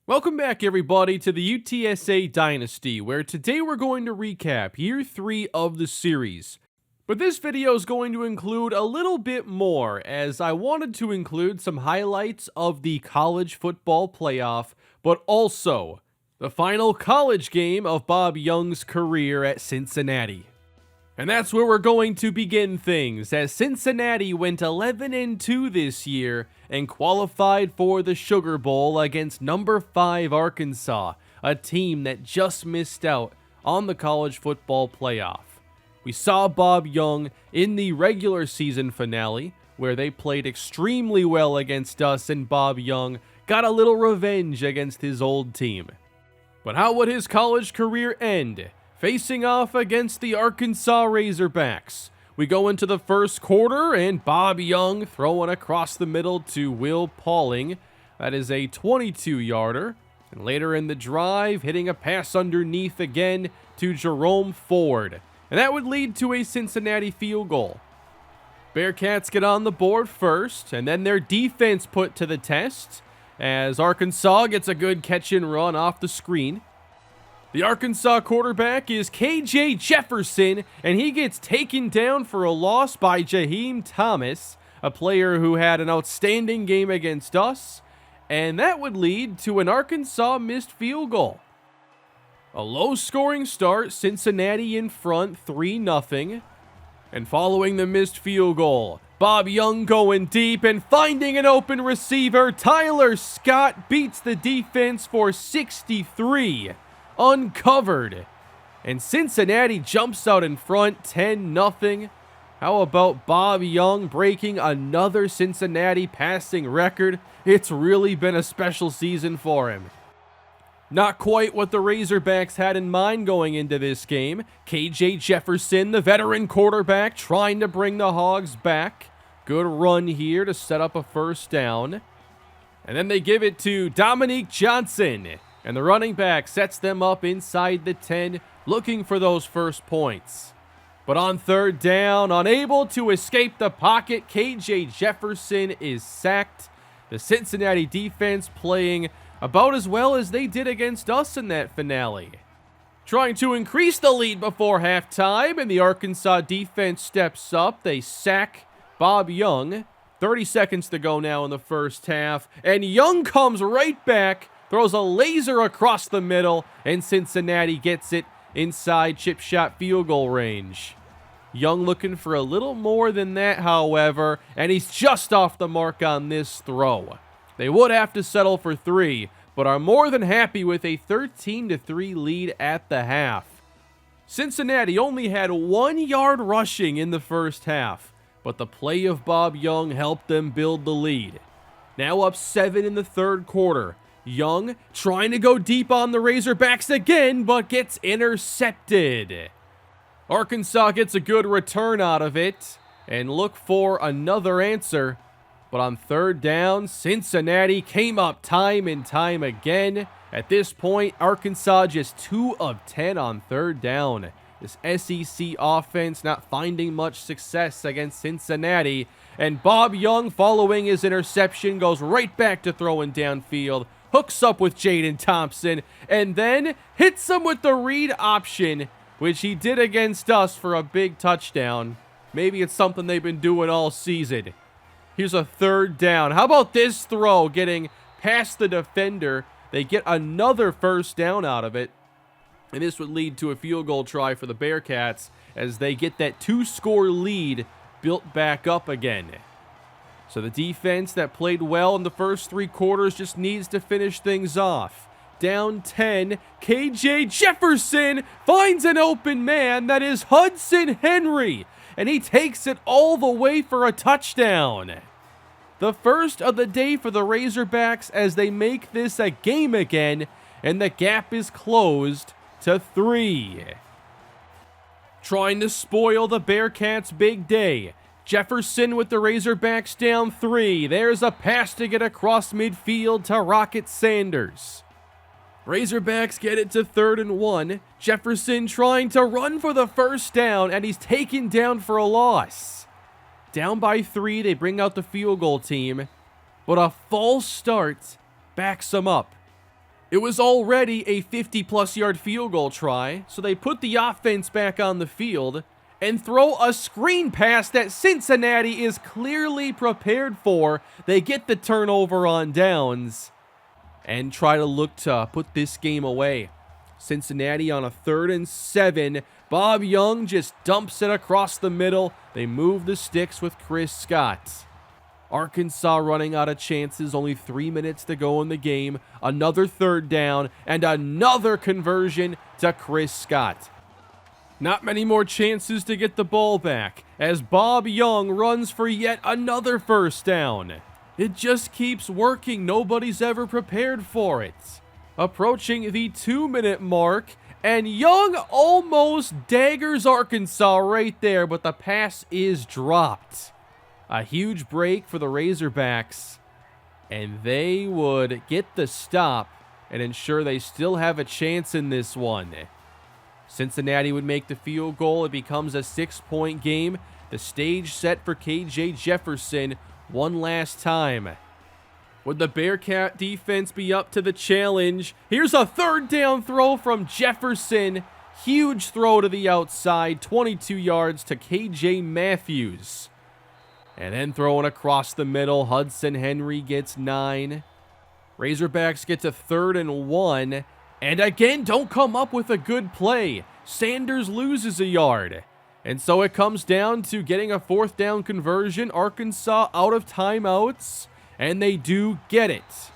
Welcome back, everybody, to the UTSA Dynasty, where today we're going to recap Year 3 of the series. But this video is going to include a little bit more, as I wanted to include some highlights of the college football playoff, but also the final college game of Bob Young's career at Cincinnati. And that's where we're going to begin things, as Cincinnati went 11-2 this year and qualified for the Sugar Bowl against number 5 Arkansas, a team that just missed out on the college football playoff. We saw Bob Young in the regular season finale, where they played extremely well against us, and Bob Young got a little revenge against his old team. But how would his college career end? Facing off against the Arkansas Razorbacks. We go into the first quarter, and Bob Young throwing across the middle to Will Pauling. That is a 22-yarder. And later in the drive, hitting a pass underneath again to Jerome Ford. And that would lead to a Cincinnati field goal. Bearcats get on the board first, and then their defense put to the test, as Arkansas gets a good catch and run off the screen. The Arkansas quarterback is KJ Jefferson, and he gets taken down for a loss by Jaheim Thomas, a player who had an outstanding game against us, and that would lead to an Arkansas missed field goal. A low-scoring start, Cincinnati in front 3-0, and following the missed field goal, Bob Young going deep and finding an open receiver. Tyler Scott beats the defense for 63. Uncovered, and Cincinnati jumps out in front 10-0. How about Bob Young breaking another Cincinnati passing record? It's really been a special season for him. Not quite what the Razorbacks had in mind going into this game. KJ Jefferson, the veteran quarterback, trying to bring the Hogs back. Good run here to set up a first down. And then they give it to Dominique Johnson. And the running back sets them up inside the 10, looking for those first points. But on third down, unable to escape the pocket, KJ Jefferson is sacked. The Cincinnati defense playing about as well as they did against us in that finale. Trying to increase the lead before halftime, and the Arkansas defense steps up. They sack Bob Young. 30 seconds to go now in the first half, and Young comes right back, throws a laser across the middle, and Cincinnati gets it inside chip shot field goal range. Young looking for a little more than that, however, and he's just off the mark on this throw. They would have to settle for 3, but are more than happy with a 13-3 lead at the half. Cincinnati only had 1 yard rushing in the first half, but the play of Bob Young helped them build the lead. Now up 7 in the third quarter. Young trying to go deep on the Razorbacks again, but gets intercepted. Arkansas gets a good return out of it and look for another answer. But on third down, Cincinnati came up time and time again. At this point, Arkansas just 2 of 10 on third down. This SEC offense not finding much success against Cincinnati. And Bob Young, following his interception, goes right back to throwing downfield. Hooks up with Jaden Thompson, and then hits him with the read option, which he did against us for a big touchdown. Maybe it's something they've been doing all season. Here's a third down. How about this throw getting past the defender? They get another first down out of it, and this would lead to a field goal try for the Bearcats as they get that 2-score lead built back up again. So the defense that played well in the first 3 quarters just needs to finish things off. Down 10, KJ Jefferson finds an open man. That is Hudson Henry, and he takes it all the way for a touchdown. The first of the day for the Razorbacks as they make this a game again, and the gap is closed to 3. Trying to spoil the Bearcats' big day. Jefferson with the Razorbacks down 3. There's a pass to get across midfield to Rocket Sanders. Razorbacks get it to 3rd and 1. Jefferson trying to run for the first down, and he's taken down for a loss. Down by 3, they bring out the field goal team, but a false start backs them up. It was already a 50-plus yard field goal try, so they put the offense back on the field and throw a screen pass that Cincinnati is clearly prepared for. They get the turnover on downs and try to look to put this game away. Cincinnati on a 3rd and 7. Bob Young just dumps it across the middle. They move the sticks with Chris Scott. Arkansas running out of chances, only 3 minutes to go in the game. Another 3rd down and another conversion to Chris Scott. Not many more chances to get the ball back as Bob Young runs for yet another 1st down. It just keeps working. Nobody's ever prepared for it. Approaching the 2-minute mark, and Young almost daggers Arkansas right there, but the pass is dropped. A huge break for the Razorbacks, and they would get the stop and ensure they still have a chance in this one. Cincinnati would make the field goal. It becomes a 6-point game. The stage set for KJ Jefferson one last time. Would the Bearcat defense be up to the challenge? Here's a 3rd down throw from Jefferson. Huge throw to the outside, 22 yards to KJ Matthews. And then throwing across the middle, Hudson Henry gets 9. Razorbacks get to 3rd and 1. And again, don't come up with a good play. Sanders loses a yard. And so it comes down to getting a 4th down conversion. Arkansas out of timeouts. And they do get it.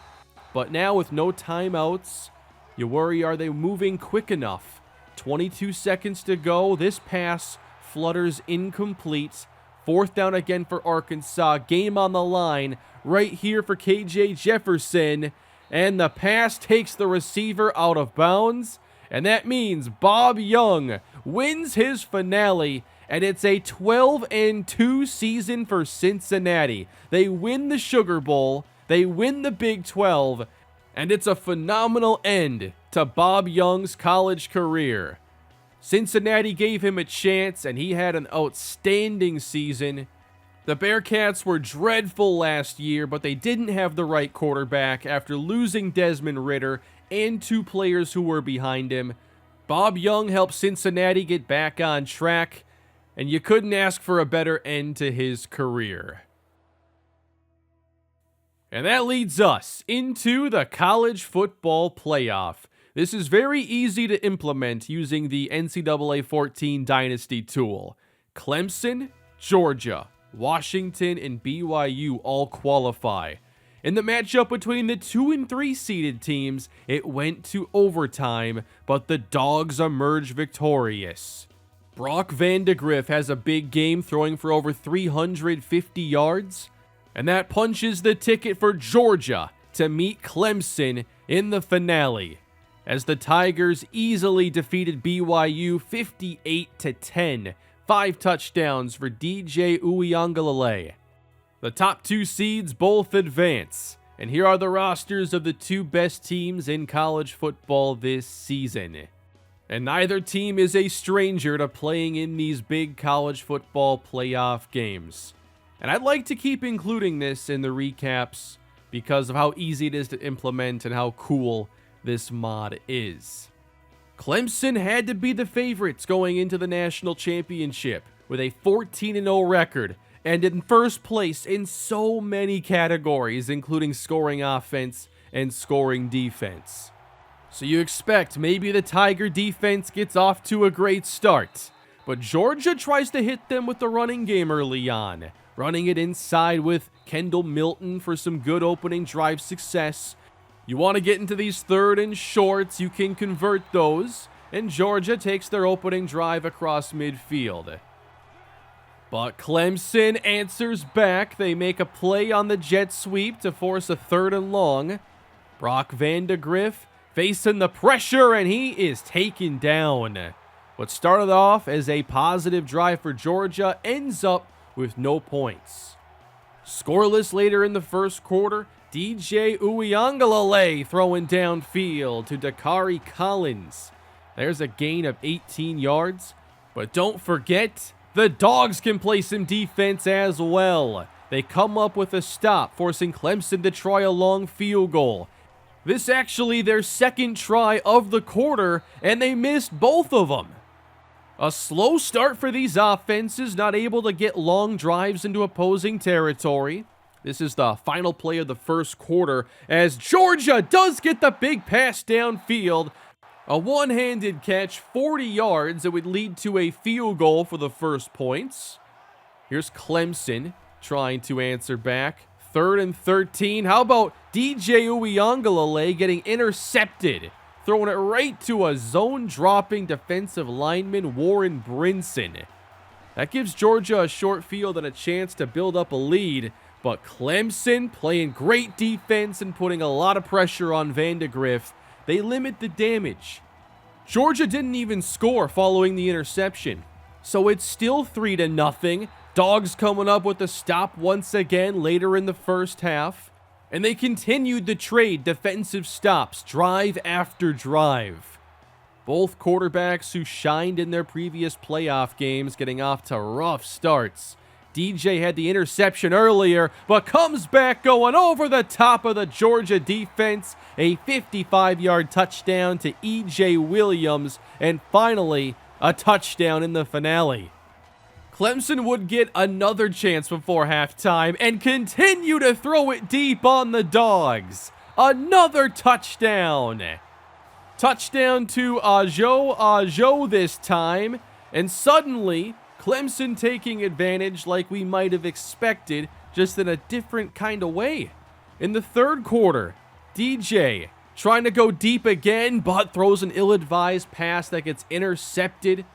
But now with no timeouts, you worry, are they moving quick enough? 22 seconds to go. This pass flutters incomplete. 4th down again for Arkansas. Game on the line right here for KJ Jefferson. And the pass takes the receiver out of bounds. And that means Bob Young wins his finale. And it's a 12-2 season for Cincinnati. They win the Sugar Bowl. They win the Big 12. And it's a phenomenal end to Bob Young's college career. Cincinnati gave him a chance, and he had an outstanding season. The Bearcats were dreadful last year, but they didn't have the right quarterback after losing Desmond Ridder and 2 players who were behind him. Bob Young helped Cincinnati get back on track, and you couldn't ask for a better end to his career. And that leads us into the college football playoff. This is very easy to implement using the NCAA 14 Dynasty tool. Clemson, Georgia, Washington, and BYU all qualify. In the matchup between the 2 and 3 seeded teams, it went to overtime, but the Dogs emerge victorious. Brock Vandegrift has a big game, throwing for over 350 yards, and that punches the ticket for Georgia to meet Clemson in the finale, as the Tigers easily defeated BYU 58-10. 5 touchdowns for DJ Uiagalelei. The top 2 seeds both advance, and here are the rosters of the 2 best teams in college football this season. And neither team is a stranger to playing in these big college football playoff games. And I'd like to keep including this in the recaps because of how easy it is to implement and how cool this mod is. Clemson had to be the favorites going into the national championship with a 14-0 record and in first place in so many categories, including scoring offense and scoring defense. So you expect maybe the Tiger defense gets off to a great start, but Georgia tries to hit them with the running game early on, running it inside with Kendall Milton for some good opening drive success. You want to get into these 3rd and shorts, you can convert those, and Georgia takes their opening drive across midfield. But Clemson answers back. They make a play on the jet sweep to force a 3rd and long. Brock Vandegrift facing the pressure, and he is taken down. What started off as a positive drive for Georgia ends up with no points. Scoreless later in the first quarter, DJ Uiagalelei throwing downfield to Dakari Collins. There's a gain of 18 yards. But don't forget, the Dogs can play some defense as well. They come up with a stop, forcing Clemson to try a long field goal. This actually their second try of the quarter, and they missed both of them. A slow start for these offenses, not able to get long drives into opposing territory. This is the final play of the first quarter as Georgia does get the big pass downfield. A one-handed catch, 40 yards. It would lead to a field goal for the first points. Here's Clemson trying to answer back. 3rd and 13. How about DJ Uiagalelei getting intercepted? Throwing it right to a zone-dropping defensive lineman, Warren Brinson. That gives Georgia a short field and a chance to build up a lead. But Clemson playing great defense and putting a lot of pressure on Vandegrift. They limit the damage. Georgia didn't even score following the interception. So it's still 3-0. Dogs coming up with a stop once again later in the first half. And they continued to trade defensive stops, drive after drive. Both quarterbacks who shined in their previous playoff games getting off to rough starts. DJ had the interception earlier, but comes back going over the top of the Georgia defense. A 55-yard touchdown to E.J. Williams, and finally, a touchdown in the finale. Clemson would get another chance before halftime and continue to throw it deep on the Dogs. Another touchdown. Touchdown to Joe this time, and suddenly Clemson taking advantage like we might have expected, just in a different kind of way. In the third quarter, DJ trying to go deep again, but throws an ill-advised pass that gets intercepted.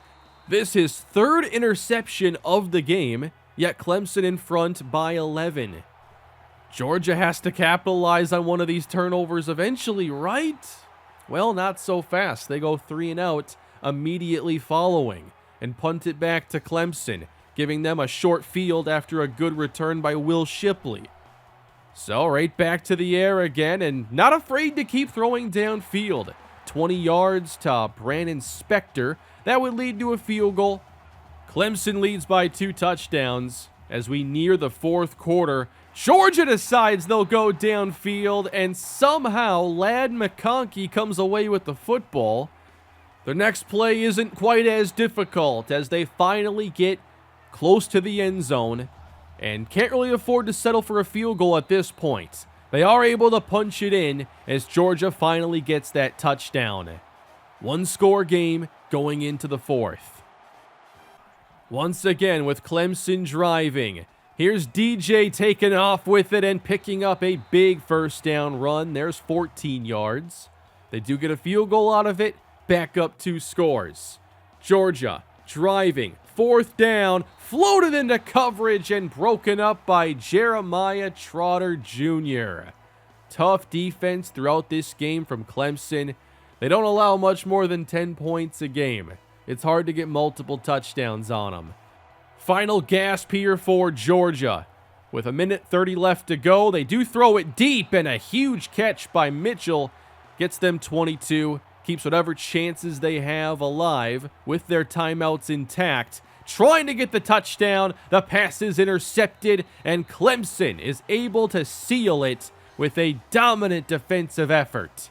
This is 3rd interception of the game, yet Clemson in front by 11. Georgia has to capitalize on one of these turnovers eventually, right? Well, not so fast. They go 3 and out immediately following and punt it back to Clemson, giving them a short field after a good return by Will Shipley. So right back to the air again, and not afraid to keep throwing downfield. 20 yards to Brandon Spector. That would lead to a field goal. Clemson leads by 2 touchdowns. As we near the fourth quarter, Georgia decides they'll go downfield, and somehow Ladd McConkey comes away with the football. The next play isn't quite as difficult as they finally get close to the end zone and can't really afford to settle for a field goal at this point. They are able to punch it in as Georgia finally gets that touchdown. 1-score game going into the fourth. Once again with Clemson driving. Here's DJ taking off with it and picking up a big first down run. There's 14 yards. They do get a field goal out of it. Back up 2 scores. Georgia driving. 4th down. Floated into coverage and broken up by Jeremiah Trotter Jr. Tough defense throughout this game from Clemson. They don't allow much more than 10 points a game. It's hard to get multiple touchdowns on them. Final gasp here for Georgia. With 1:30 left to go, they do throw it deep, and a huge catch by Mitchell gets them 22. Keeps whatever chances they have alive with their timeouts intact. Trying to get the touchdown. The pass is intercepted, and Clemson is able to seal it with a dominant defensive effort.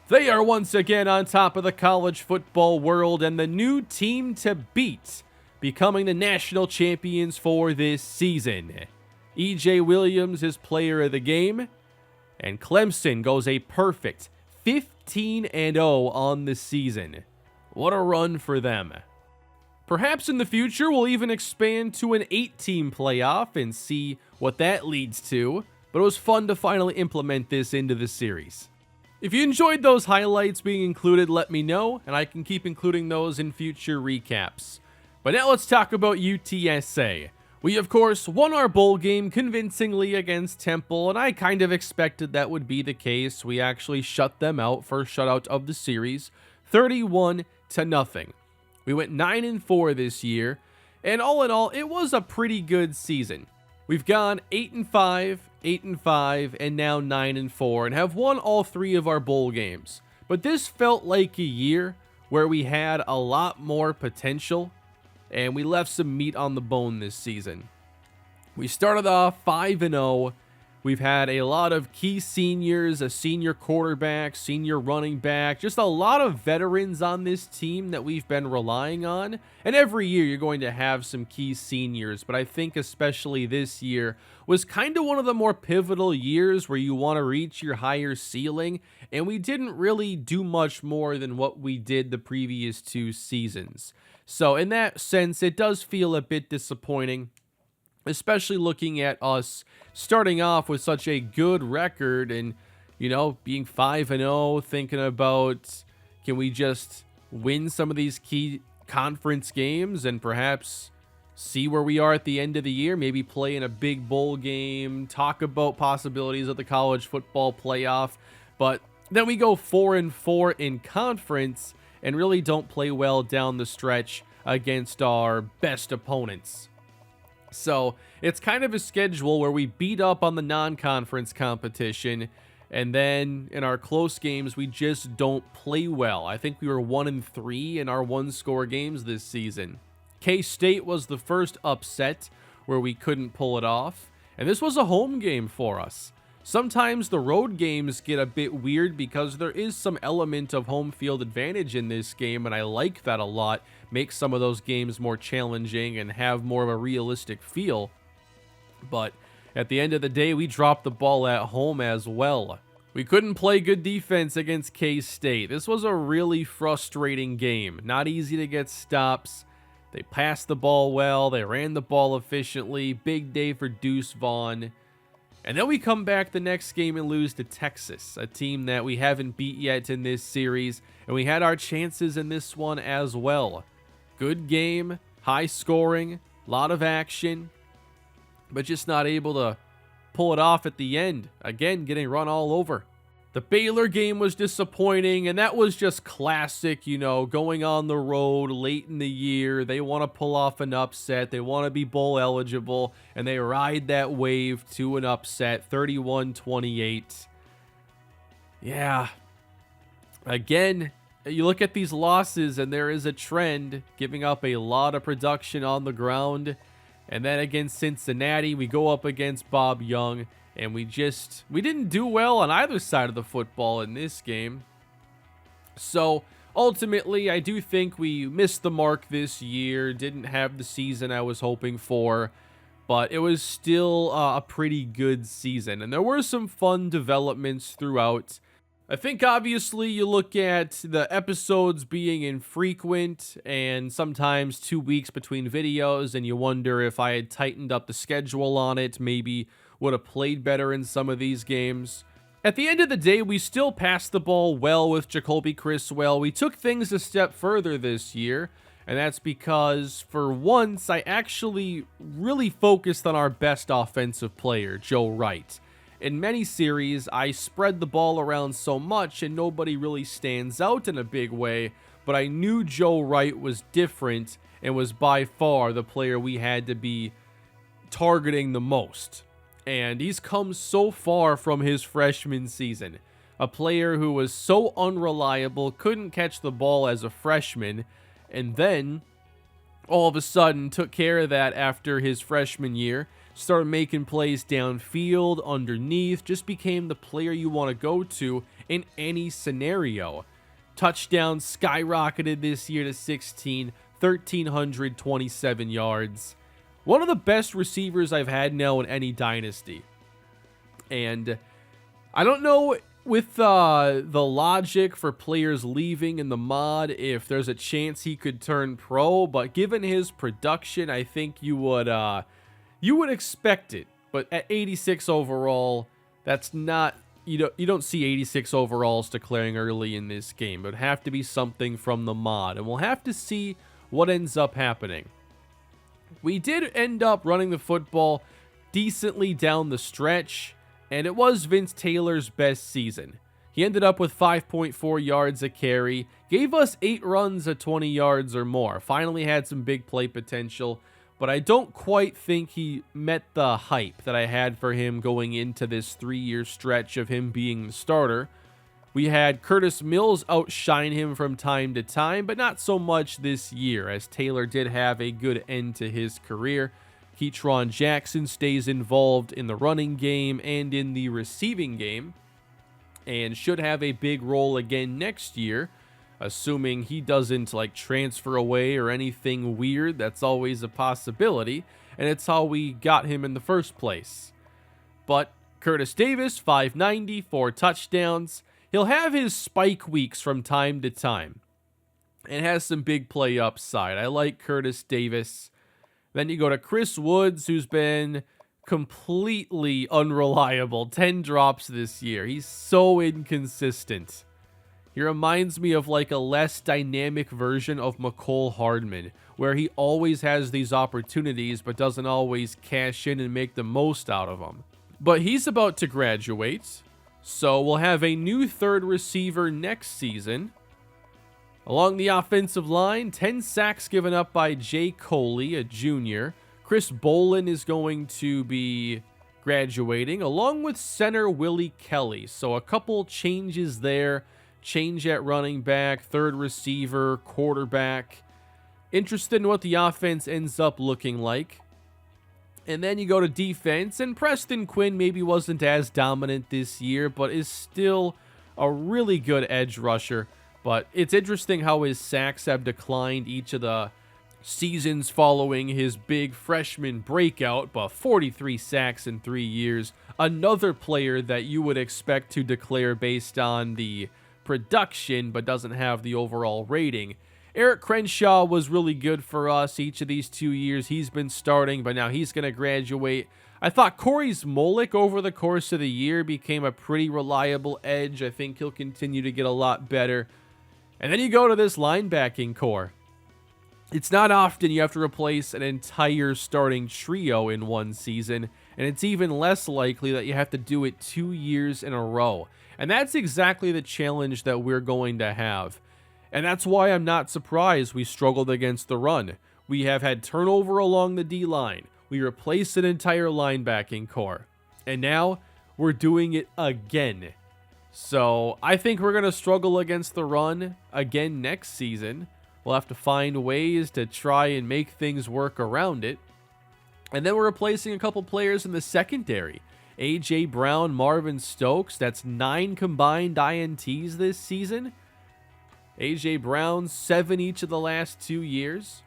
They are once again on top of the college football world and the new team to beat, becoming the national champions for this season. E.J. Williams is player of the game, and Clemson goes a perfect 15-0 on the season. What a run for them. Perhaps in the future we'll even expand to an 8-team playoff and see what that leads to, but it was fun to finally implement this into the series. If you enjoyed those highlights being included, let me know, and I can keep including those in future recaps. But now let's talk about UTSA. We, of course, won our bowl game convincingly against Temple, and I kind of expected that would be the case. We actually shut them out, first shutout of the series, 31-0. We went 9-4 this year, and all in all, it was a pretty good season. We've gone 8-5, 8-5, and now 9-4, and have won all 3 of our bowl games. But this felt like a year where we had a lot more potential, and we left some meat on the bone this season. We started off 5-0, We've had a lot of key seniors, a senior quarterback, senior running back, just a lot of veterans on this team that we've been relying on. And every year you're going to have some key seniors, but I think especially this year was kind of one of the more pivotal years where you want to reach your higher ceiling, and we didn't really do much more than what we did the previous 2 seasons. So in that sense, it does feel a bit disappointing, especially looking at us starting off with such a good record and, being 5-0, thinking about, can we just win some of these key conference games and perhaps see where we are at the end of the year, maybe play in a big bowl game, talk about possibilities of the college football playoff. But then we go 4-4 in conference and really don't play well down the stretch against our best opponents. So it's kind of a schedule where we beat up on the non-conference competition, and then in our close games, we just don't play well. I think we were 1-3 in our one-score games this season. K-State was the first upset where we couldn't pull it off, and this was a home game for us. Sometimes the road games get a bit weird because there is some element of home field advantage in this game, and I like that a lot. Makes some of those games more challenging and have more of a realistic feel. But at the end of the day, we dropped the ball at home as well. We couldn't play good defense against K-State. This was a really frustrating game. Not easy to get stops. They passed the ball well. They ran the ball efficiently. Big day for Deuce Vaughn. And then we come back the next game and lose to Texas, a team that we haven't beat yet in this series, and we had our chances in this one as well. Good game, high scoring, lot of action, but just not able to pull it off at the end. Again, getting run all over. The Baylor game was disappointing, and that was just classic, going on the road late in the year. They want to pull off an upset. They want to be bowl eligible, and they ride that wave to an upset, 31-28. Yeah. Again, you look at these losses, and there is a trend, giving up a lot of production on the ground. And then against Cincinnati, we go up against Bob Young, and we didn't do well on either side of the football in this game. So ultimately, I do think we missed the mark this year. Didn't have the season I was hoping for, but it was still a pretty good season. And there were some fun developments throughout. I think obviously you look at the episodes being infrequent and sometimes 2 weeks between videos, and you wonder if I had tightened up the schedule on it, maybe would have played better in some of these games. At the end of the day, we still passed the ball well with Jacoby Criswell. We took things a step further this year, and that's because for once I actually really focused on our best offensive player, Joe Wright. In many series, I spread the ball around so much and nobody really stands out in a big way, but I knew Joe Wright was different and was by far the player we had to be targeting the most. And he's come so far from his freshman season. A player who was so unreliable, couldn't catch the ball as a freshman, and then all of a sudden took care of that after his freshman year. Started making plays downfield, underneath, just became the player you want to go to in any scenario. Touchdowns skyrocketed this year to 16, 1,327 yards. One of the best receivers I've had now in any dynasty. And I don't know with the logic for players leaving in the mod if there's a chance he could turn pro, but given his production, I think you would expect it. But at 86 overall, that's not, you don't see 86 overalls declaring early in this game. It would have to be something from the mod, and we'll have to see what ends up happening. We did end up running the football decently down the stretch, and it was Vince Taylor's best season. He ended up with 5.4 yards a carry, gave us 8 runs at 20 yards or more, finally had some big play potential, but I don't quite think he met the hype that I had for him going into this 3-year stretch of him being the starter. We had Curtis Mills outshine him from time to time, but not so much this year, as Taylor did have a good end to his career. Ketron Jackson stays involved in the running game and in the receiving game, and should have a big role again next year, assuming he doesn't like transfer away or anything weird. That's always a possibility, and it's how we got him in the first place. But Curtis Davis, 590, 4 touchdowns. He'll have his spike weeks from time to time and has some big play upside. I like Curtis Davis. Then you go to Chris Woods, who's been completely unreliable. 10 drops this year. He's so inconsistent. He reminds me of like a less dynamic version of McCole Hardman, where he always has these opportunities but doesn't always cash in and make the most out of them. But he's about to graduate, so we'll have a new third receiver next season. Along the offensive line, 10 sacks given up by Jay Coley, a junior. Chris Bolin is going to be graduating, along with center Willie Kelly. So a couple changes there. Change at running back, third receiver, quarterback. Interested in what the offense ends up looking like. And then you go to defense, and Preston Quinn maybe wasn't as dominant this year, but is still a really good edge rusher. But it's interesting how his sacks have declined each of the seasons following his big freshman breakout, but 43 sacks in 3 years. Another player that you would expect to declare based on the production, but doesn't have the overall rating. Eric Crenshaw was really good for us each of these 2 years. He's been starting, but now he's going to graduate. I thought Corey Smolik over the course of the year became a pretty reliable edge. I think he'll continue to get a lot better. And then you go to this linebacking core. It's not often you have to replace an entire starting trio in one season, and it's even less likely that you have to do it 2 years in a row. And that's exactly the challenge that we're going to have. And that's why I'm not surprised we struggled against the run. We have had turnover along the D-line. We replaced an entire linebacking core. And now we're doing it again. So I think we're going to struggle against the run again next season. We'll have to find ways to try and make things work around it. And then we're replacing a couple players in the secondary. A.J. Brown, Marvin Stokes. That's 9 combined INTs this season. A.J. Brown, 7 each of the last 2 years.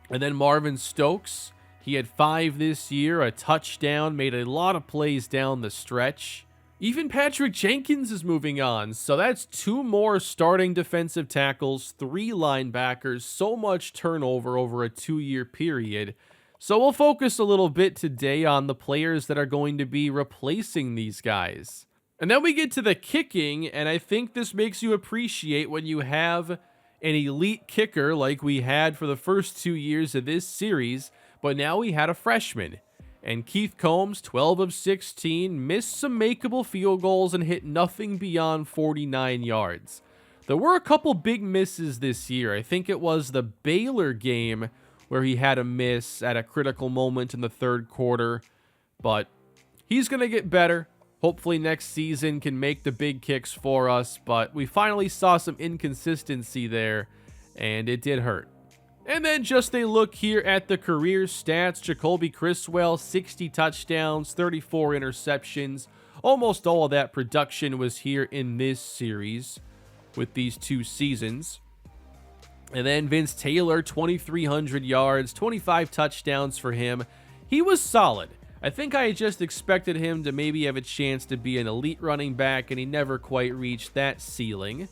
And then Marvin Stokes. He had 5 this year, a touchdown, made a lot of plays down the stretch. Even Patrick Jenkins is moving on, so that's 2 more starting defensive tackles, 3 linebackers, so much turnover over a 2-year period. So we'll focus a little bit today on the players that are going to be replacing these guys. And then we get to the kicking, and I think this makes you appreciate when you have an elite kicker like we had for the first 2 years of this series, but now we had a freshman. And Keith Combs, 12 of 16, missed some makeable field goals and hit nothing beyond 49 yards. There were a couple big misses this year. I think it was the Baylor game where he had a miss at a critical moment in the third quarter. But he's going to get better. Hopefully next season can make the big kicks for us. But we finally saw some inconsistency there, and it did hurt. And then just a look here at the career stats. Jacoby Criswell, 60 touchdowns, 34 interceptions. Almost all of that production was here in this series with these 2 seasons. And then Vince Taylor, 2,300 yards, 25 touchdowns for him. He was solid. I think I just expected him to maybe have a chance to be an elite running back, and he never quite reached that ceiling.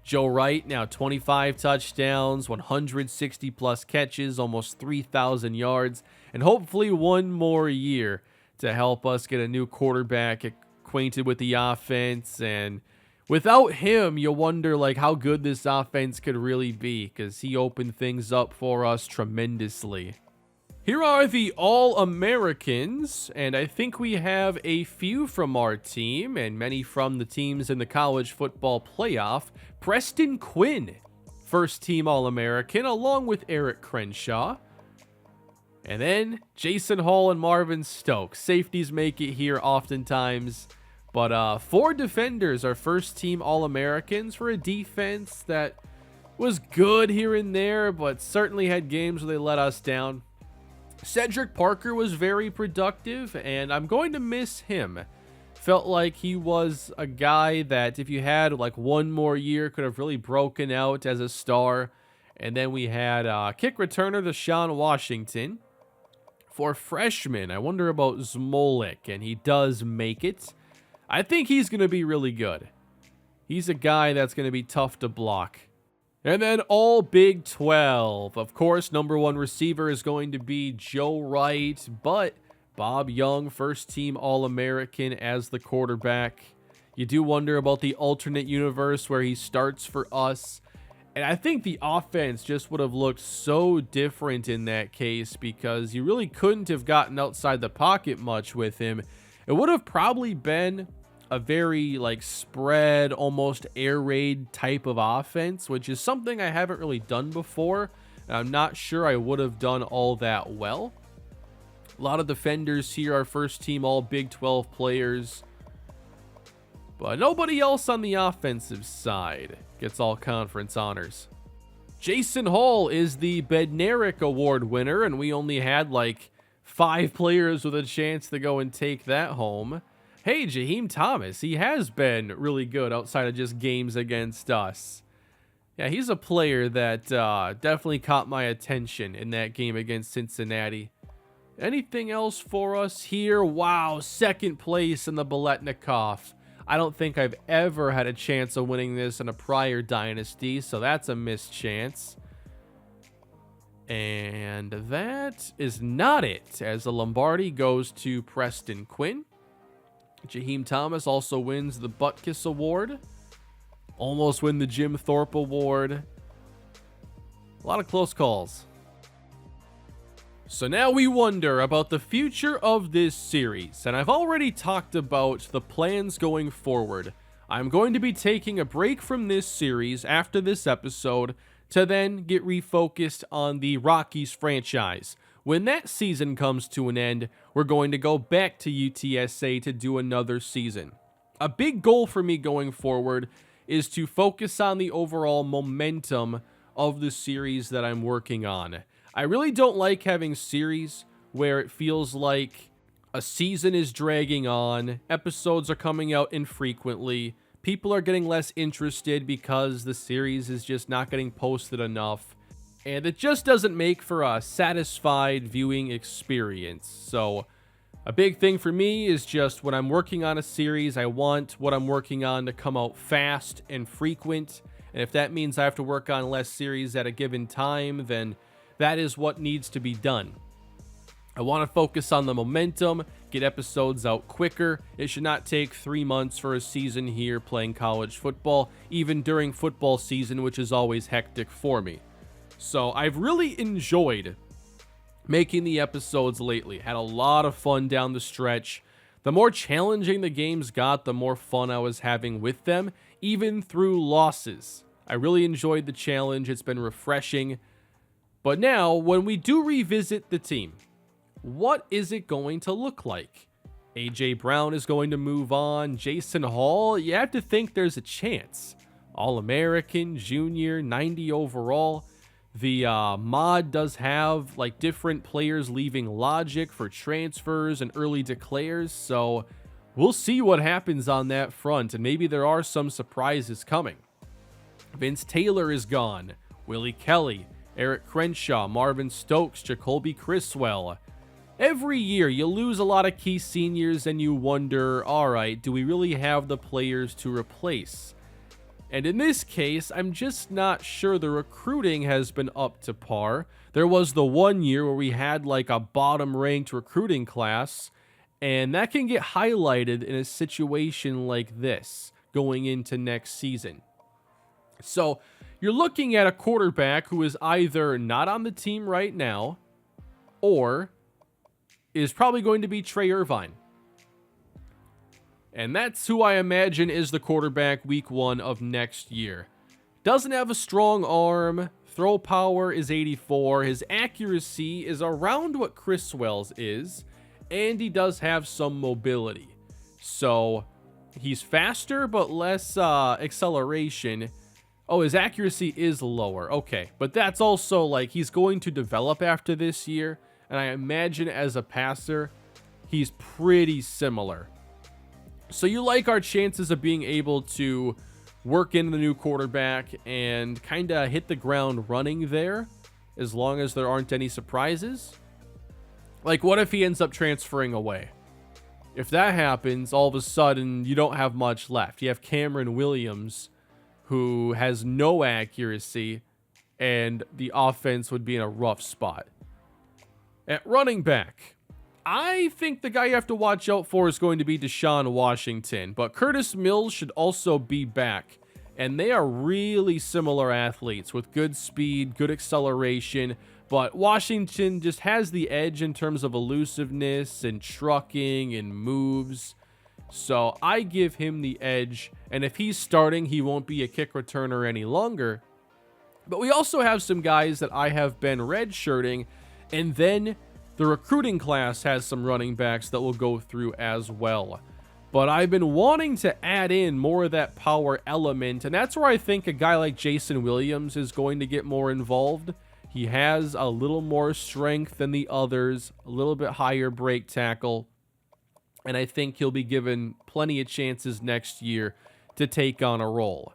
Joe Wright, now 25 touchdowns, 160 plus catches, almost 3,000 yards, and hopefully 1 more year to help us get a new quarterback acquainted with the offense. And without him, you wonder like how good this offense could really be, because he opened things up for us tremendously. Here are the All-Americans, and I think we have a few from our team and many from the teams in the college football playoff. Preston Quinn, first-team All-American, along with Eric Crenshaw. And then Jason Hall and Marvin Stokes. Safeties make it here oftentimes. But 4 defenders are first-team All-Americans for a defense that was good here and there, but certainly had games where they let us down. Cedric Parker was very productive, and I'm going to miss him. Felt like he was a guy that if you had like one more year could have really broken out as a star. And then we had kick returner Deshaun Washington. For freshman, I wonder about Zmolik, and he does make it. I think he's going to be really good. He's a guy that's going to be tough to block. And then all Big 12. Of course, number one receiver is going to be Joe Wright, but Bob Young, first team All-American as the quarterback. You do wonder about the alternate universe where he starts for us. And I think the offense just would have looked so different in that case because you really couldn't have gotten outside the pocket much with him. It would have probably been a very like spread, almost air raid type of offense, which is something I haven't really done before. And I'm not sure I would have done all that well. A lot of defenders here are first team all Big 12 players. But nobody else on the offensive side gets all conference honors. Jason Hall is the Bednarik Award winner, and we only had like 5 players with a chance to go and take that home. Hey, Jaheim Thomas, he has been really good outside of just games against us. Yeah, he's a player that definitely caught my attention in that game against Cincinnati. Anything else for us here? Wow, second place in the Biletnikoff. I don't think I've ever had a chance of winning this in a prior dynasty, so that's a missed chance. And that is not it, as the Lombardi goes to Preston Quinn. Jaheim Thomas also wins the Butkus Award. Almost win the Jim Thorpe Award. A lot of close calls. So now we wonder about the future of this series, and I've already talked about the plans going forward. I'm going to be taking a break from this series after this episode to then get refocused on the Rockies franchise. When that season comes to an end, we're going to go back to UTSA to do another season. A big goal for me going forward is to focus on the overall momentum of the series that I'm working on. I really don't like having series where it feels like a season is dragging on, episodes are coming out infrequently, people are getting less interested because the series is just not getting posted enough, and it just doesn't make for a satisfied viewing experience. So a big thing for me is just when I'm working on a series, I want what I'm working on to come out fast and frequent, and if that means I have to work on less series at a given time, then that is what needs to be done. I want to focus on the momentum, get episodes out quicker. It should not take 3 months for a season here playing college football, even during football season, which is always hectic for me. So I've really enjoyed making the episodes lately. Had a lot of fun down the stretch. The more challenging the games got, the more fun I was having with them, even through losses. I really enjoyed the challenge. It's been refreshing. But now, when we do revisit the team, what is it going to look like? A.J. Brown is going to move on. Jason Hall, you have to think there's a chance. All-American, junior, 90 overall. The mod does have like different players leaving Logic for transfers and early declares, so we'll see what happens on that front, and maybe there are some surprises coming. Vince Taylor is gone. Willie Kelly, Eric Crenshaw, Marvin Stokes, Jacoby Criswell. Every year, you lose a lot of key seniors and you wonder, all right, do we really have the players to replace? And in this case, I'm just not sure the recruiting has been up to par. There was the 1 year where we had like a bottom-ranked recruiting class, and that can get highlighted in a situation like this going into next season. So you're looking at a quarterback who is either not on the team right now or is probably going to be Trey Irvine. And that's who I imagine is the quarterback week 1 of next year. Doesn't have a strong arm. Throw power is 84. His accuracy is around what Criswell's is. And he does have some mobility. So he's faster but less acceleration. Oh, his accuracy is lower. Okay, but that's also like he's going to develop after this year. and I imagine as a passer, he's pretty similar. So you like our chances of being able to work in the new quarterback and kind of hit the ground running there, as long as there aren't any surprises? Like, what if he ends up transferring away? If that happens, all of a sudden, you don't have much left. You have Cameron Williams, who has no accuracy, and the offense would be in a rough spot. At running back, I think the guy you have to watch out for is going to be Deshaun Washington, but Curtis Mills should also be back. And they are really similar athletes with good speed, good acceleration, but Washington just has the edge in terms of elusiveness and trucking and moves. So I give him the edge, and if he's starting, he won't be a kick returner any longer. But we also have some guys that I have been redshirting, and then the recruiting class has some running backs that we'll go through as well. But I've been wanting to add in more of that power element, and that's where I think a guy like Jason Williams is going to get more involved. He has a little more strength than the others, a little bit higher break tackle, and I think he'll be given plenty of chances next year to take on a role.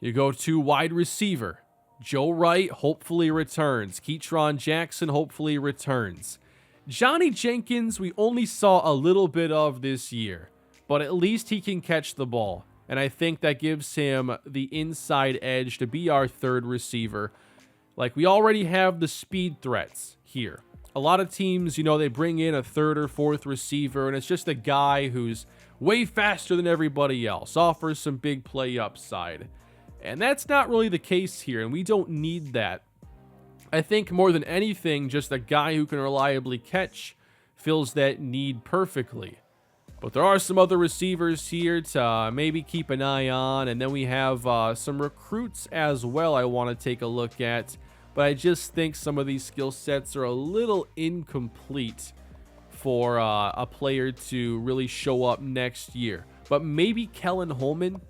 You go to wide receiver. Joe Wright hopefully returns. Keatron Jackson hopefully returns. Johnny Jenkins, we only saw a little bit of this year, but at least he can catch the ball, and I think that gives him the inside edge to be our third receiver. Like, we already have the speed threats here. A lot of teams, you know, they bring in a third or fourth receiver, and it's just a guy who's way faster than everybody else, offers some big play upside. And that's not really the case here, and we don't need that. I think more than anything, just a guy who can reliably catch fills that need perfectly. But there are some other receivers here to maybe keep an eye on, and then we have some recruits as well I want to take a look at. But I just think some of these skill sets are a little incomplete for a player to really show up next year. But maybe Kellen Holman,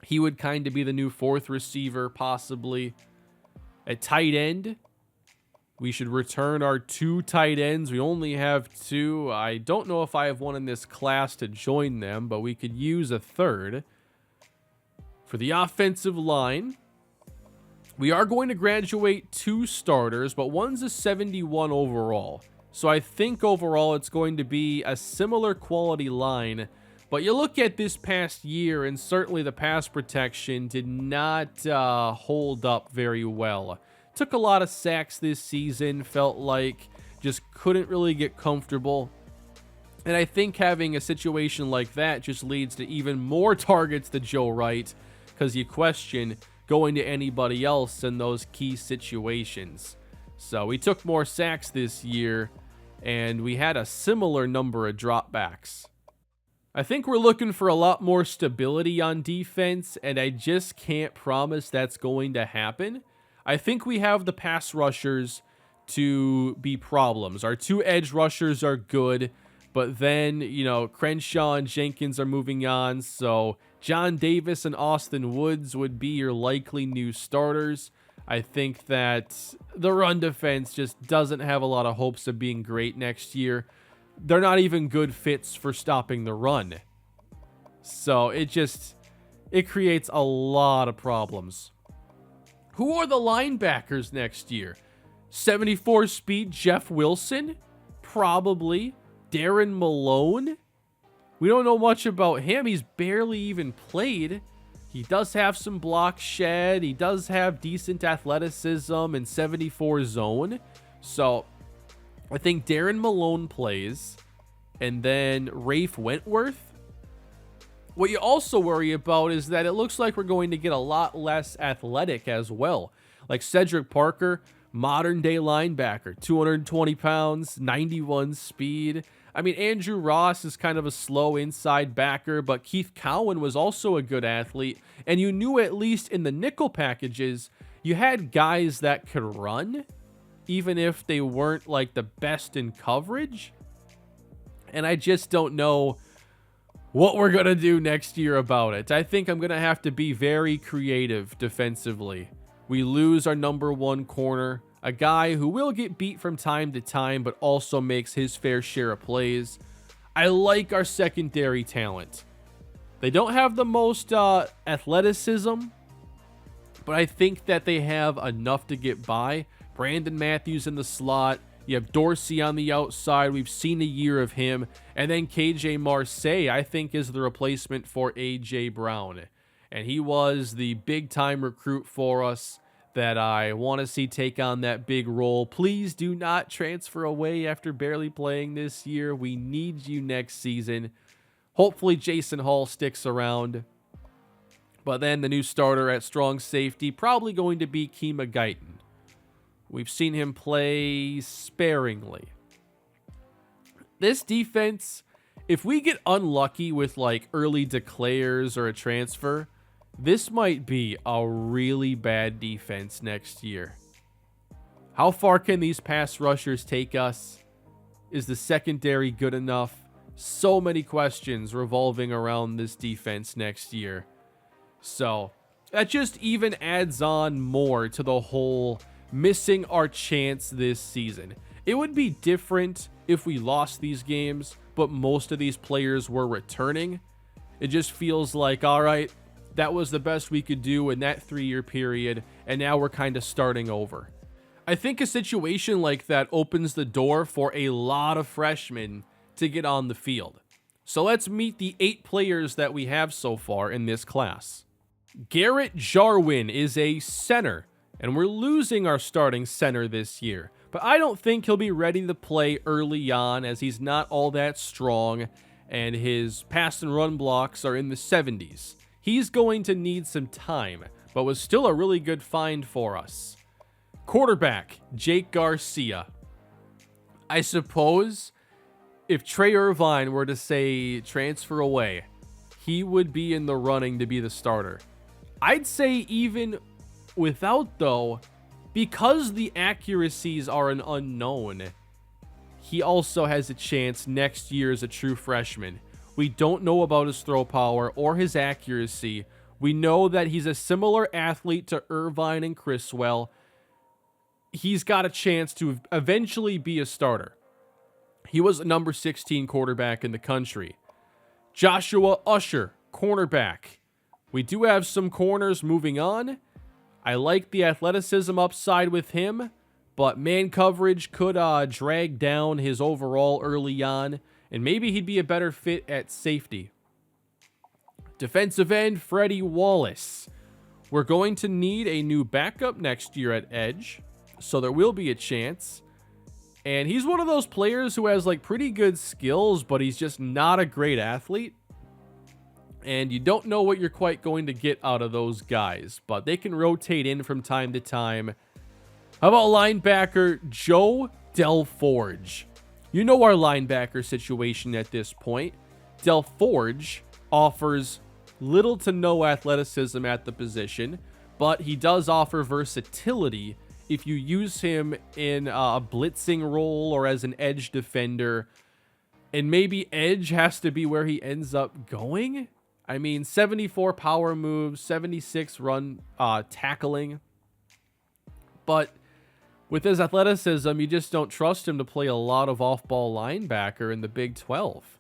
he would kind of be the new fourth receiver, possibly. At tight end, we should return our 2 tight ends. We only have 2. I don't know if I have one in this class to join them, but we could use a third. For the offensive line, we are going to graduate 2 starters, but one's a 71 overall. So I think overall it's going to be a similar quality line. But you look at this past year, and certainly the pass protection did not hold up very well. Took a lot of sacks this season, felt like just couldn't really get comfortable. And I think having a situation like that just leads to even more targets to Joe Wright, because you question going to anybody else in those key situations. So we took more sacks this year, and we had a similar number of dropbacks. I think we're looking for a lot more stability on defense, and I just can't promise that's going to happen. I think we have the pass rushers to be problems. Our 2 edge rushers are good, but then, you know, Crenshaw and Jenkins are moving on, so John Davis and Austin Woods would be your likely new starters. I think that the run defense just doesn't have a lot of hopes of being great next year. They're not even good fits for stopping the run. So it creates a lot of problems. Who are the linebackers next year? 74 speed Jeff Wilson? Probably. Darren Malone? We don't know much about him. He's barely even played. He does have some block shed. He does have decent athleticism and 74 zone. So I think Darren Malone plays, and then Rafe Wentworth. What you also worry about is that it looks like we're going to get a lot less athletic as well. Like Cedric Parker, modern day linebacker, 220 pounds, 91 speed. I mean, Andrew Ross is kind of a slow inside backer, but Keith Cowan was also a good athlete. And you knew at least in the nickel packages, you had guys that could run, even if they weren't like the best in coverage. And I just don't know what we're going to do next year about it. I think I'm going to have to be very creative defensively. We lose our number 1 corner. A guy who will get beat from time to time, but also makes his fair share of plays. I like our secondary talent. They don't have the most athleticism, but I think that they have enough to get by. Brandon Matthews in the slot. You have Dorsey on the outside. We've seen a year of him. And then KJ Marseille, I think, is the replacement for A.J. Brown. And he was the big-time recruit for us that I want to see take on that big role. Please do not transfer away after barely playing this year. We need you next season. Hopefully Jason Hall sticks around. But then the new starter at strong safety, probably going to be Kima Guyton. We've seen him play sparingly. This defense, if we get unlucky with like early declares or a transfer, this might be a really bad defense next year. How far can these pass rushers take us? Is the secondary good enough? So many questions revolving around this defense next year. So that just even adds on more to the whole missing our chance this season. It would be different if we lost these games, but most of these players were returning. It just feels like, all right, that was the best we could do in that 3-year period, and now we're kind of starting over. I think a situation like that opens the door for a lot of freshmen to get on the field. So let's meet the 8 players that we have so far in this class. Garrett Jarwin is a center, and we're losing our starting center this year. But I don't think he'll be ready to play early on, as he's not all that strong, and his pass and run blocks are in the 70s. He's going to need some time, but was still a really good find for us. Quarterback, Jake Garcia. I suppose if Trey Irvine were to say transfer away, he would be in the running to be the starter. I'd say even without, though, because the accuracies are an unknown, he also has a chance next year as a true freshman. We don't know about his throw power or his accuracy. We know that he's a similar athlete to Irvine and Criswell. He's got a chance to eventually be a starter. He was the number 16 quarterback in the country. Joshua Usher, cornerback. We do have some corners moving on. I like the athleticism upside with him, but man coverage could drag down his overall early on, and maybe he'd be a better fit at safety. Defensive end, Freddie Wallace. We're going to need a new backup next year at edge, so there will be a chance. And he's one of those players who has like pretty good skills, but he's just not a great athlete. And you don't know what you're quite going to get out of those guys, but they can rotate in from time to time. How about linebacker Joe Delforge? You know our linebacker situation at this point. Delforge offers little to no athleticism at the position, but he does offer versatility if you use him in a blitzing role or as an edge defender. And maybe edge has to be where he ends up going. I mean, 74 power moves, 76 run tackling. But with his athleticism, you just don't trust him to play a lot of off-ball linebacker in the Big 12.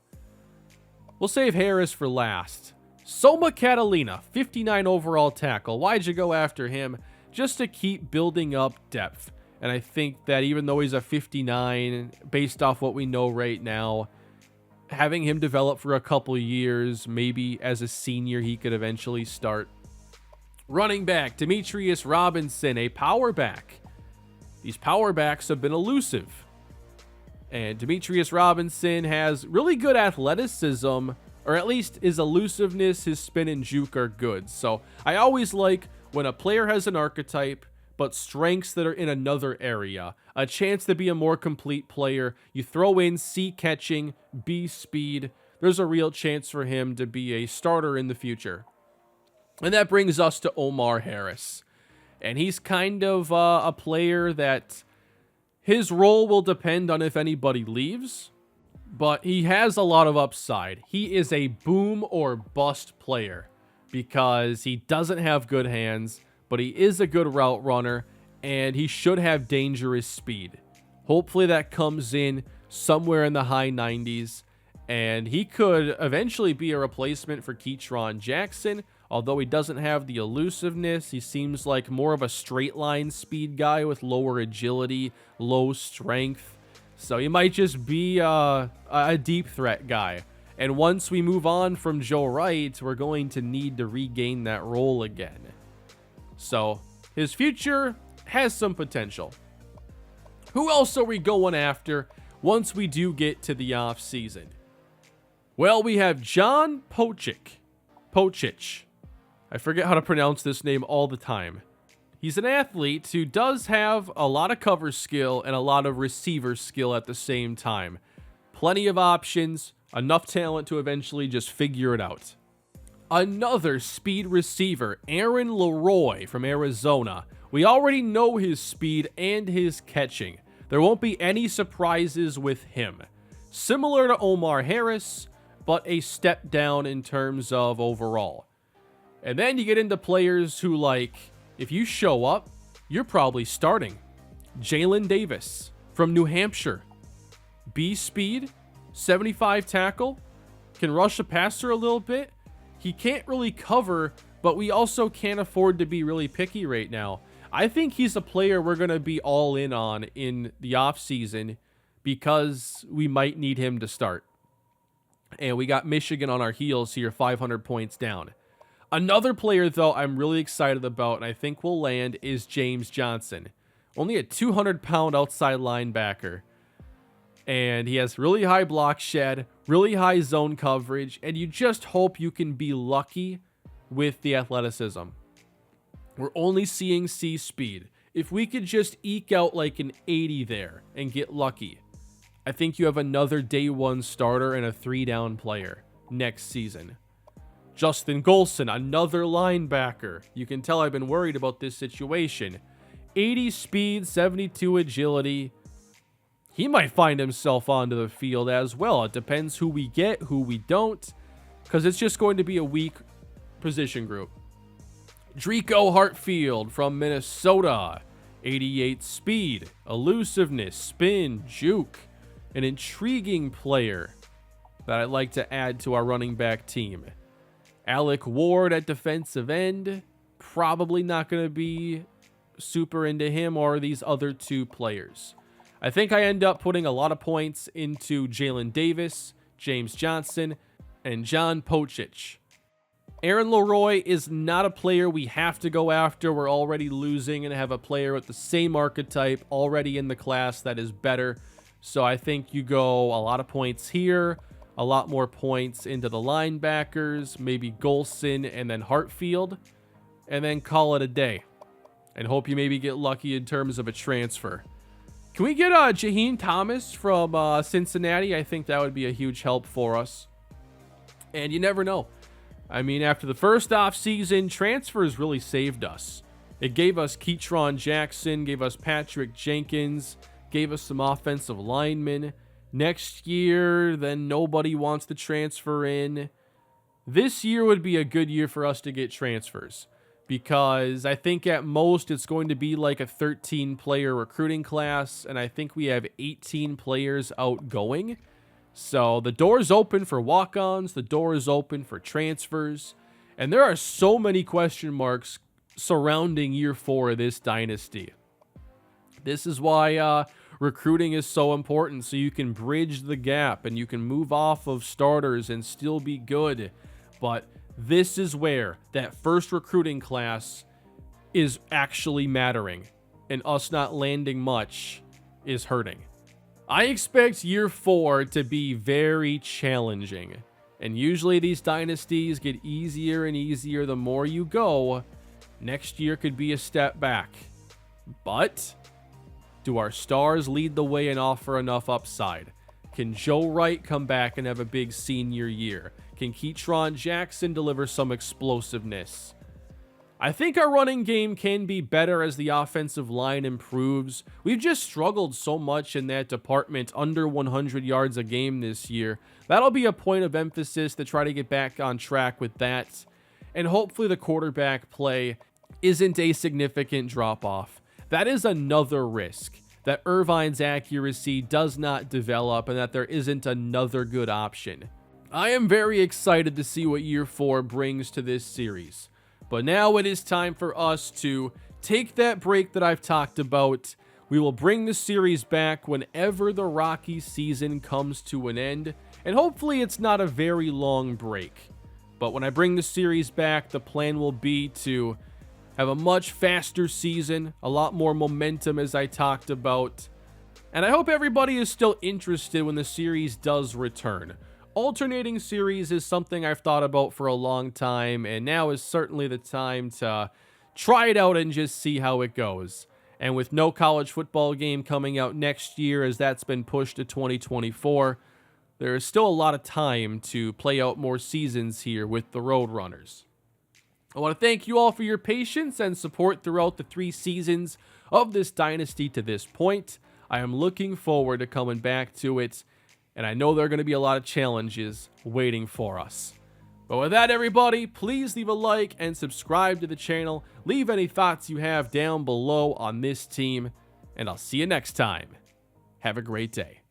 We'll save Harris for last. Soma Catalina, 59 overall tackle. Why'd you go after him? Just to keep building up depth. And I think that even though he's a 59, based off what we know right now, having him develop for a couple years, maybe as a senior he could eventually start. Running back, Demetrius Robinson, a power back. These power backs have been elusive. And Demetrius Robinson has really good athleticism, or at least his elusiveness, his spin and juke are good. So I always like when a player has an archetype, but strengths that are in another area. A chance to be a more complete player. You throw in C catching, B speed. There's a real chance for him to be a starter in the future. And that brings us to Omar Harris. And he's kind of a player that his role will depend on if anybody leaves. But he has a lot of upside. He is a boom or bust player because he doesn't have good hands, but he is a good route runner, and he should have dangerous speed. Hopefully that comes in somewhere in the high 90s, and he could eventually be a replacement for Keatron Jackson. Although he doesn't have the elusiveness, he seems like more of a straight line speed guy with lower agility, low strength. So he might just be a deep threat guy. And once we move on from Joe Wright, we're going to need to regain that role again. So his future has some potential. Who else are we going after once we do get to the off season? Well, we have John Pocic. I forget how to pronounce this name all the time. He's an athlete who does have a lot of cover skill and a lot of receiver skill at the same time. Plenty of options, enough talent to eventually just figure it out. Another speed receiver, Aaron Leroy from Arizona. We already know his speed and his catching. There won't be any surprises with him. Similar to Omar Harris, but a step down in terms of overall. And then you get into players who, like, if you show up, you're probably starting. Jalen Davis from New Hampshire. B speed, 75 tackle, can rush a passer a little bit. He can't really cover, but we also can't afford to be really picky right now. I think he's a player we're going to be all in on in the offseason because we might need him to start. And we got Michigan on our heels here, 500 points down. Another player, though, I'm really excited about and I think will land is James Johnson. Only a 200-pound outside linebacker. And he has really high block shed, really high zone coverage, and you just hope you can be lucky with the athleticism. We're only seeing C speed. If we could just eke out like an 80 there and get lucky, I think you have another day one starter and a 3-down player next season. Justin Golson, another linebacker. You can tell I've been worried about this situation. 80 speed, 72 agility. He might find himself onto the field as well. It depends who we get, who we don't, because it's just going to be a weak position group. Drico Hartfield from Minnesota. 88 speed, elusiveness, spin, juke. An intriguing player that I'd like to add to our running back team. Alec Ward at defensive end. Probably not going to be super into him or these other two players. I think I end up putting a lot of points into Jalen Davis, James Johnson, and John Pocic. Aaron Leroy is not a player we have to go after. We're already losing and have a player with the same archetype already in the class that is better. So I think you go a lot of points here, a lot more points into the linebackers, maybe Golson and then Hartfield, and then call it a day. And hope you maybe get lucky in terms of a transfer. Can we get Jaheim Thomas from Cincinnati? I think that would be a huge help for us. And you never know. I mean, after the first offseason, transfers really saved us. It gave us Keatron Jackson, gave us Patrick Jenkins, gave us some offensive linemen. Next year, then nobody wants to transfer in. This year would be a good year for us to get transfers, because I think at most it's going to be like a 13-player recruiting class, and I think we have 18 players outgoing. So the door is open for walk-ons, the door is open for transfers, and there are so many question marks surrounding year 4 of this dynasty. This is why recruiting is so important, so you can bridge the gap and you can move off of starters and still be good. But this is where that first recruiting class is actually mattering, and us not landing much is hurting. I expect year 4 to be very challenging, and usually these dynasties get easier and easier the more you go. Next year could be a step back, but do our stars lead the way and offer enough upside? Can Joe Wright come back and have a big senior year? Can Keatron Jackson deliver some explosiveness? I think our running game can be better as the offensive line improves. We've just struggled so much in that department, under 100 yards a game this year. That'll be a point of emphasis to try to get back on track with that. And hopefully the quarterback play isn't a significant drop-off. that is another risk, that Irvine's accuracy does not develop and that there isn't another good option. I am very excited to see what Year 4 brings to this series. But now it is time for us to take that break that I've talked about. We will bring the series back whenever the Rocky season comes to an end, and hopefully it's not a very long break. But when I bring the series back, the plan will be to have a much faster season, a lot more momentum as I talked about. And I hope everybody is still interested when the series does return. Alternating series is something I've thought about for a long time, and now is certainly the time to try it out and just see how it goes. And with no college football game coming out next year, as that's been pushed to 2024, there is still a lot of time to play out more seasons here with the Roadrunners. I want to thank you all for your patience and support throughout the 3 seasons of this dynasty to this point. I am looking forward to coming back to it, and I know there are going to be a lot of challenges waiting for us. But with that, everybody, please leave a like and subscribe to the channel. Leave any thoughts you have down below on this team, and I'll see you next time. Have a great day.